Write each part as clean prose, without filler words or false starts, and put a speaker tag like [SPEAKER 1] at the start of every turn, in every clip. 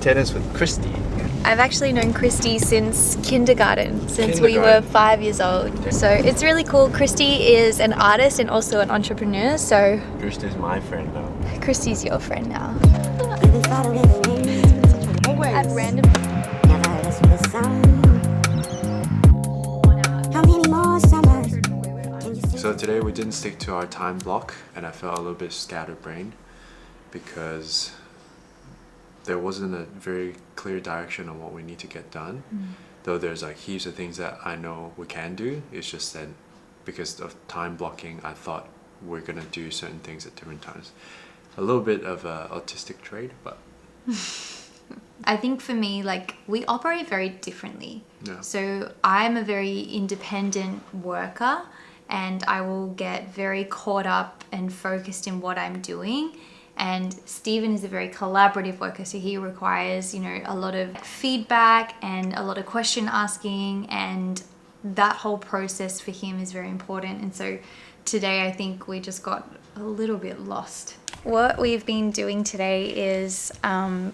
[SPEAKER 1] tennis with Christy.
[SPEAKER 2] I've actually known Christy since kindergarten, since we were 5 years old.
[SPEAKER 1] Okay.
[SPEAKER 2] So it's really cool. Christy is an artist and also an entrepreneur, so...
[SPEAKER 1] Christy's my friend now.
[SPEAKER 2] Christy's your friend now.
[SPEAKER 3] At random.
[SPEAKER 1] So today we didn't stick to our time block and I felt a little bit scatterbrained because there wasn't a very clear direction on what we need to get done. Though there's like heaps of things that I know we can do. It's just that because of time blocking, I thought we're gonna do certain things at different times. A little bit of a autistic trait, but
[SPEAKER 2] I think for me, like, we operate very differently.
[SPEAKER 1] Yeah.
[SPEAKER 2] So I'm a very independent worker and I will get very caught up and focused in what I'm doing. And Stephen is a very collaborative worker, so he requires, you know, a lot of feedback and a lot of question asking, and that whole process for him is very important. And so today I think we just got a little bit lost. What we've been doing today is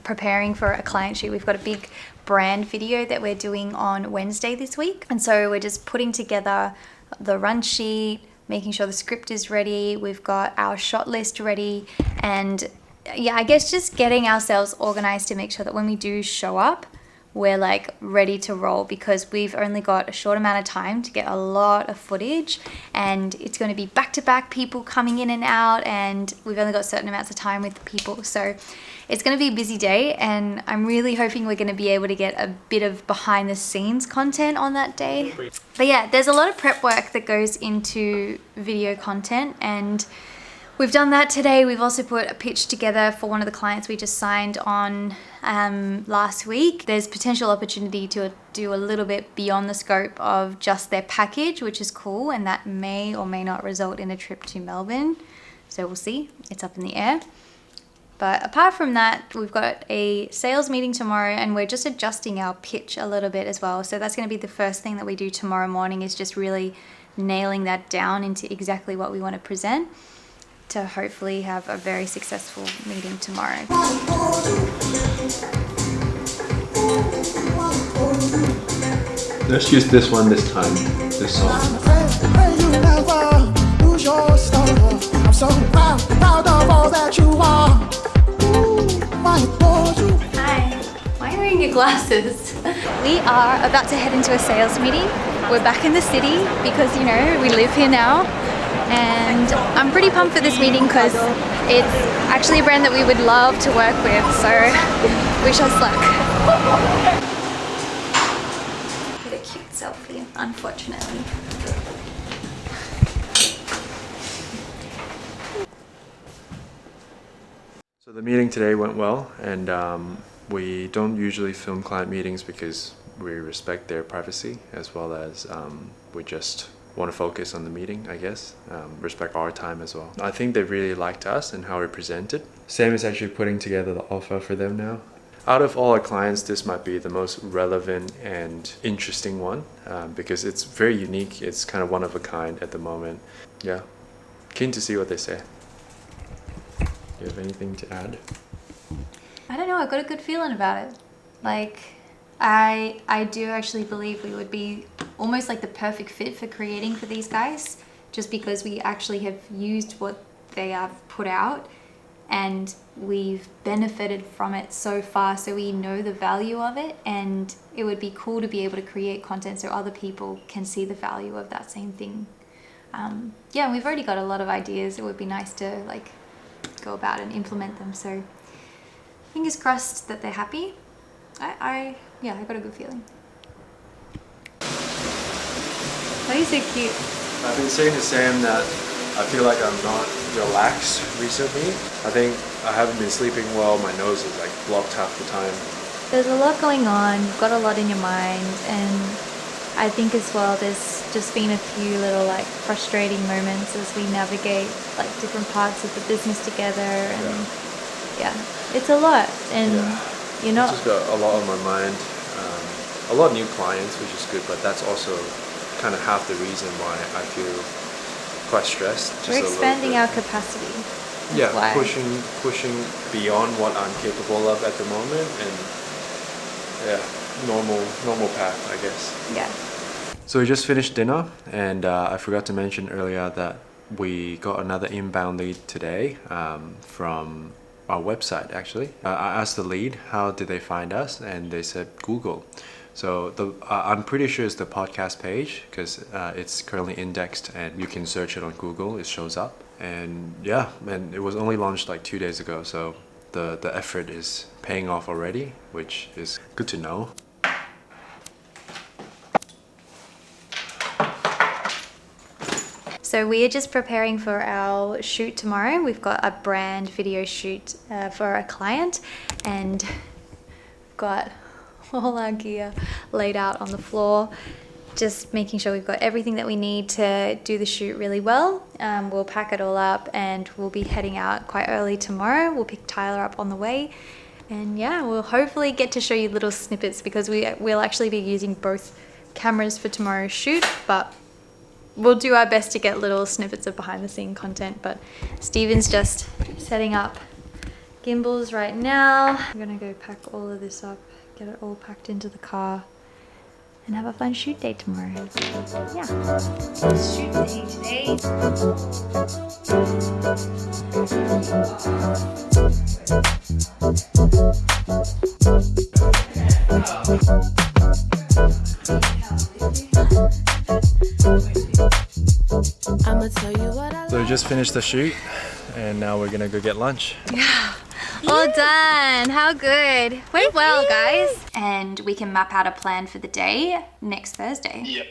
[SPEAKER 2] preparing for a client shoot. We've got a big brand video that we're doing on Wednesday this week. And so we're just putting together the run sheet, making sure the script is ready. We've got our shot list ready. And yeah, I guess just getting ourselves organized to make sure that when we do show up, we're like ready to roll, because we've only got a short amount of time to get a lot of footage, and it's going to be back-to-back people coming in and out, and we've only got certain amounts of time with the people. So it's going to be a busy day, and I'm really hoping we're going to be able to get a bit of behind the scenes content on that day. But yeah, there's a lot of prep work that goes into video content, and we've done that today. We've also put a pitch together for one of the clients we just signed on last week. There's potential opportunity to do a little bit beyond the scope of just their package, which is cool, and that may or may not result in a trip to Melbourne. So we'll see. It's up in the air. But apart from that, we've got a sales meeting tomorrow, and we're just adjusting our pitch a little bit as well. So that's going to be the first thing that we do tomorrow morning, is just really nailing that down into exactly what we want to present, to hopefully have a very successful meeting tomorrow.
[SPEAKER 1] let's use this one this time, this song.
[SPEAKER 4] I'm so proud of all that you are.
[SPEAKER 2] Hi, why are you wearing your glasses? We are about to head into a sales meeting. We're back in the city because, you know, we live here now. And I'm pretty pumped for this meeting because it's actually a brand that we would love to work with, so wish us luck. Get a cute selfie, unfortunately.
[SPEAKER 1] So the meeting today went well, and we don't usually film client meetings because we respect their privacy, as well as we just want to focus on the meeting, I guess, respect our time as well. I think they really liked us and how we presented. Sam is actually putting together the offer for them now. Out of all our clients, this might be the most relevant and interesting one because it's very unique. It's kind of one of a kind at the moment. Yeah, keen to see what they say. Do you have anything to add?
[SPEAKER 2] I don't know, I've got a good feeling about it. Like, I do actually believe we would be almost like the perfect fit for creating for these guys, just because we actually have used what they have put out and we've benefited from it so far, so we know the value of it, and it would be cool to be able to create content so other people can see the value of that same thing. Yeah, we've already got a lot of ideas. It would be nice to like go about and implement them, so fingers crossed that they're happy. Yeah, I got a good feeling. Why are you so cute?
[SPEAKER 1] I've been saying to Sam that I feel like I'm not relaxed recently. I think I haven't been sleeping well. My nose is like blocked half the time.
[SPEAKER 2] There's a lot going on. You've got a lot in your mind, and I think as well there's just been a few little like frustrating moments as we navigate like different parts of the business together, and yeah, it's a lot, and you're not...
[SPEAKER 1] I've just got a lot on my mind. A lot of new clients, which is good, but that's also kind of half the reason why I feel quite stressed.
[SPEAKER 2] We're expanding our capacity.
[SPEAKER 1] Yeah,
[SPEAKER 2] Why?
[SPEAKER 1] pushing beyond what I'm capable of at the moment, and yeah, normal path, I guess.
[SPEAKER 2] Yeah.
[SPEAKER 1] So we just finished dinner, and I forgot to mention earlier that we got another inbound lead today from our website. Actually, I asked the lead how did they find us, and they said Google. So I'm pretty sure it's the podcast page because it's currently indexed, and you can search it on Google. It shows up, and yeah, and it was only launched like 2 days ago. So the effort is paying off already, which is good to know.
[SPEAKER 2] So we are just preparing for our shoot tomorrow. We've got a brand video shoot for a client, and got all our gear laid out on the floor. Just making sure we've got everything that we need to do the shoot really well. We'll pack it all up, and we'll be heading out quite early tomorrow. We'll pick Tyler up on the way. And yeah, we'll hopefully get to show you little snippets because we'll actually be using both cameras for tomorrow's shoot, but we'll do our best to get little snippets of behind the scene content. But Steven's just setting up gimbals right now. I'm gonna go pack all of this up, get it all packed into the car, and have a fun shoot day tomorrow. Yeah, shoot day today.
[SPEAKER 3] I'ma tell you what I
[SPEAKER 1] So we just finished the shoot, and now we're gonna go get lunch.
[SPEAKER 2] All done. How good. Went well, guys. And we can map out a plan for the day next Thursday.
[SPEAKER 5] Yep.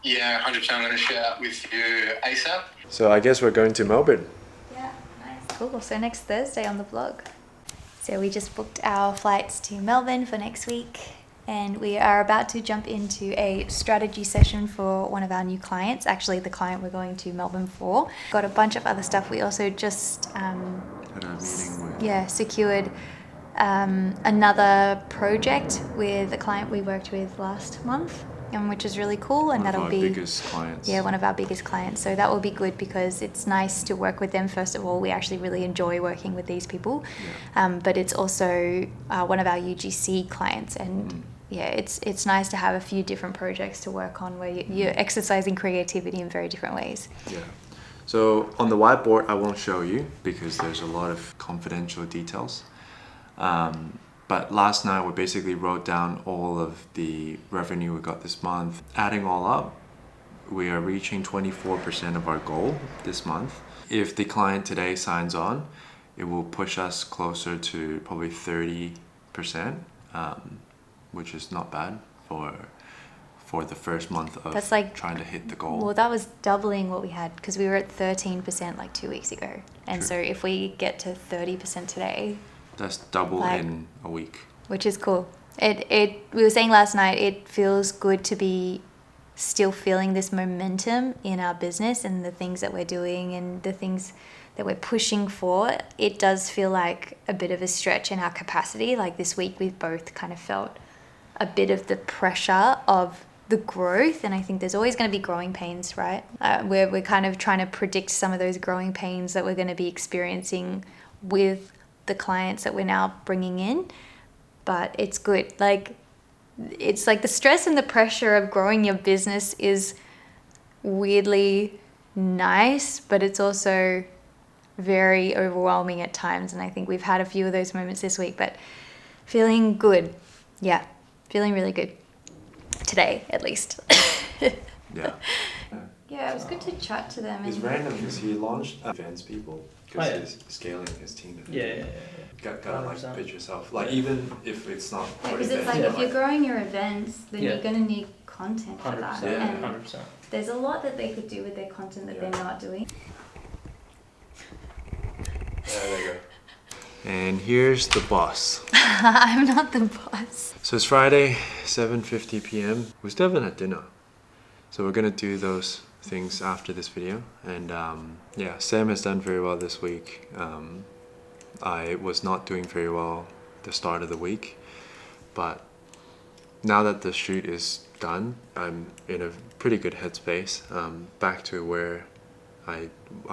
[SPEAKER 5] Yeah, 100%. I'm going to share that with you ASAP.
[SPEAKER 1] So I guess we're going to Melbourne.
[SPEAKER 2] Yeah, nice. Cool. So next Thursday on the vlog. So we just booked our flights to Melbourne for next week, and we are about to jump into a strategy session for one of our new clients. Actually, the client we're going to Melbourne for. Got a bunch of other stuff. We also just
[SPEAKER 1] Had a meeting with
[SPEAKER 2] secured another project with a client we worked with last month, which is really cool, and
[SPEAKER 1] one of
[SPEAKER 2] that'll
[SPEAKER 1] our
[SPEAKER 2] be
[SPEAKER 1] biggest clients.
[SPEAKER 2] yeah, one of our biggest clients. So that will be good because it's nice to work with them. First of all, we actually really enjoy working with these people, but it's also one of our UGC clients, and yeah, it's nice to have a few different projects to work on where you're exercising creativity in very different ways.
[SPEAKER 1] Yeah. So on the whiteboard, I won't show you because there's a lot of confidential details. But last night we basically wrote down all of the revenue we got this month. Adding all up, we are reaching 24% of our goal this month. If the client today signs on, it will push us closer to probably 30%, which is not bad for the first month of
[SPEAKER 2] That's like
[SPEAKER 1] trying to hit the goal.
[SPEAKER 2] Well, that was doubling what we had because we were at 13% like 2 weeks ago. And
[SPEAKER 1] True.
[SPEAKER 2] so if we get to 30% today,
[SPEAKER 1] That's double
[SPEAKER 2] like-
[SPEAKER 1] in a week.
[SPEAKER 2] which is cool. We were saying last night, it feels good to be still feeling this momentum in our business and the things that we're doing and the things that we're pushing for. It does feel like a bit of a stretch in our capacity. Like this week, we've both kind of felt a bit of the pressure of the growth, and I think there's always going to be growing pains, right? We're kind of trying to predict some of those growing pains that we're going to be experiencing with the clients that we're now bringing in. But it's good. Like, it's like the stress and the pressure of growing your business is weirdly nice, but it's also very overwhelming at times. And I think we've had a few of those moments this week, but feeling good. Yeah, feeling really good. Today, at least.
[SPEAKER 1] Yeah.
[SPEAKER 2] Yeah, it was good to chat to them.
[SPEAKER 1] It's random because he launched advanced people because
[SPEAKER 6] Oh, yeah.
[SPEAKER 1] he's scaling his team.
[SPEAKER 6] Yeah.
[SPEAKER 1] Gotta like
[SPEAKER 6] 100%.
[SPEAKER 1] pitch yourself. Like even if it's not for
[SPEAKER 2] Because it's
[SPEAKER 1] events,
[SPEAKER 2] like if
[SPEAKER 1] but
[SPEAKER 2] you're growing your events, then
[SPEAKER 6] Yeah.
[SPEAKER 2] you're going to need content for
[SPEAKER 6] 100%.
[SPEAKER 2] that.
[SPEAKER 1] Yeah.
[SPEAKER 2] And
[SPEAKER 6] 100%.
[SPEAKER 2] there's a lot that they could do with their content that
[SPEAKER 1] Yeah.
[SPEAKER 2] they're not doing.
[SPEAKER 1] Yeah, there you go. And here's the boss.
[SPEAKER 2] I'm not the boss.
[SPEAKER 1] So it's Friday, 7:50 p.m. We still haven't had dinner. So we're gonna do those things after this video. And yeah, Sam has done very well this week. I was not doing very well the start of the week, but now that the shoot is done, I'm in a pretty good headspace. Back to where I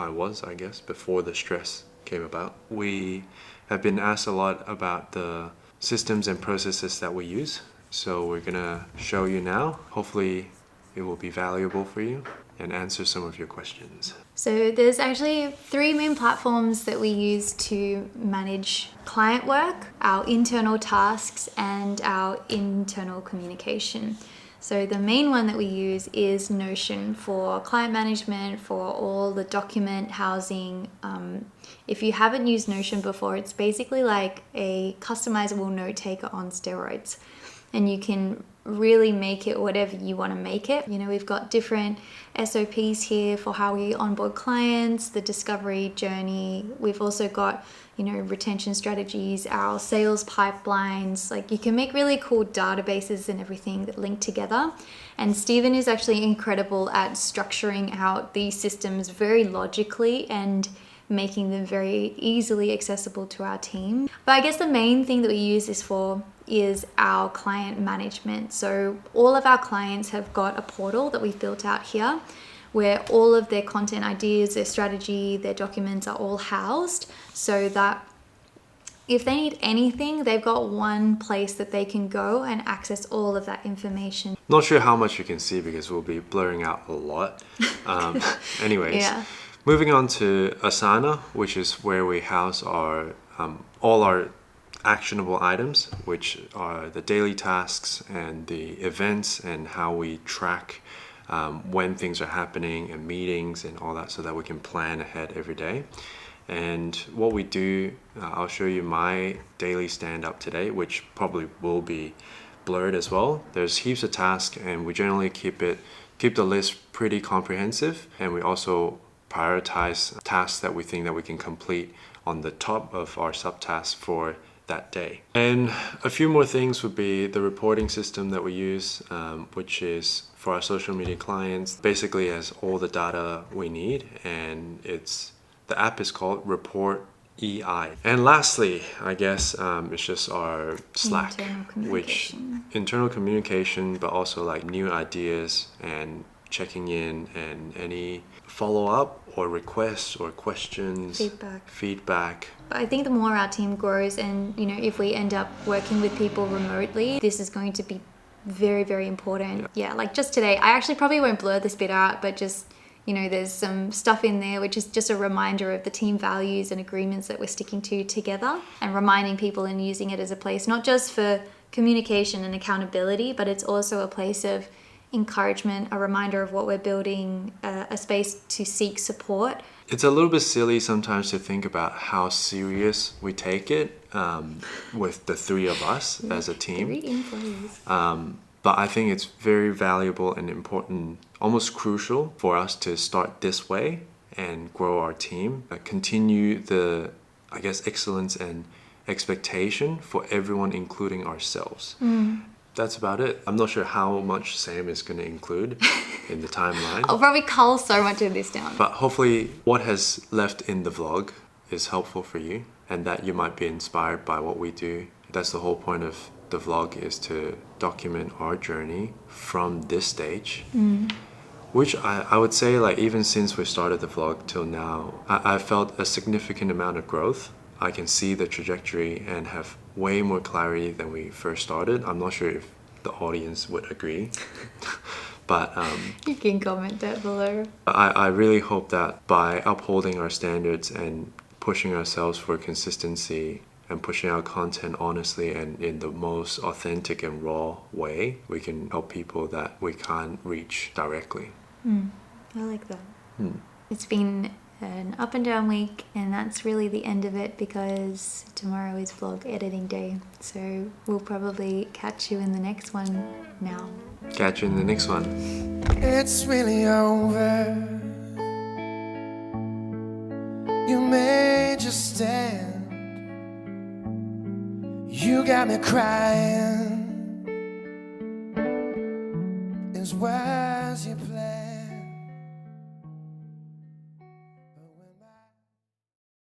[SPEAKER 1] was, I guess, before the stress came about. We have been asked a lot about the systems and processes that we use. So we're gonna show you now. Hopefully it will be valuable for you and answer some of your questions.
[SPEAKER 2] So there's actually 3 main platforms that we use to manage client work, our internal tasks and our internal communication. So the main one that we use is Notion for client management, for all the document housing. If you haven't used Notion before, it's basically like a customizable note taker on steroids. And you can really make it whatever you want to make it. You know, we've got different SOPs here for how we onboard clients, the discovery journey. We've also got, you know, retention strategies, our sales pipelines. Like, you can make really cool databases and everything that link together. And Stephen is actually incredible at structuring out these systems very logically and making them very easily accessible to our team. But I guess the main thing that we use this for is our client management. So all of our clients have got a portal that we've built out here where all of their content ideas, their strategy, their documents are all housed, so that if they need anything, they've got one place that they can go and access all of that information.
[SPEAKER 1] Not sure how much you can see because we'll be blurring out a lot. Anyways,
[SPEAKER 2] Yeah.
[SPEAKER 1] moving on to Asana, which is where we house our all our actionable items, which are the daily tasks and the events and how we track when things are happening and meetings and all that, so that we can plan ahead every day. And what we do, I'll show you my daily stand-up today, which probably will be blurred as well. There's heaps of tasks, and we generally keep the list pretty comprehensive, and we also prioritize tasks that we think that we can complete on the top of our subtasks for that day. And a few more things would be the reporting system that we use, which is for our social media clients, basically has all the data we need, and the app is called Report EI. And lastly, I guess it's just our Slack, which internal communication, but also like new ideas and checking in and any follow-up or requests or questions, feedback.
[SPEAKER 2] But I think the more our team grows, and you know, if we end up working with people remotely, this is going to be very, very important. Yeah, like just today, I actually probably won't blur this bit out, but just, you know, there's some stuff in there which is just a reminder of the team values and agreements that we're sticking to together, and reminding people and using it as a place not just for communication and accountability, but it's also a place of encouragement, a reminder of what we're building, a space to seek support.
[SPEAKER 1] It's a little bit silly sometimes to think about how serious we take it with the 3 of us as a team.
[SPEAKER 2] 3 employees.
[SPEAKER 1] But I think it's very valuable and important, almost crucial for us to start this way and grow our team, continue the, I guess, excellence and expectation for everyone, including ourselves. That's about it. I'm not sure how much Sam is going to include in the timeline.
[SPEAKER 2] I'll probably cull so much of this down.
[SPEAKER 1] But hopefully what has left in the vlog is helpful for you, and that you might be inspired by what we do. That's the whole point of the vlog, is to document our journey from this stage. Which I would say, like, even since we started the vlog till now, I felt a significant amount of growth. I can see the trajectory and have way more clarity than we first started. I'm not sure if the audience would agree. But
[SPEAKER 2] you can comment that below.
[SPEAKER 1] I really hope that by upholding our standards and pushing ourselves for consistency and pushing out content honestly and in the most authentic and raw way, we can help people that we can't reach directly.
[SPEAKER 2] I like that. It's been an up and down week, and that's really the end of it, because tomorrow is vlog editing day. So we'll probably catch you in the next one now.
[SPEAKER 1] Catch you in the next one.
[SPEAKER 4] It's really over. You made your stand. You got me crying. Is why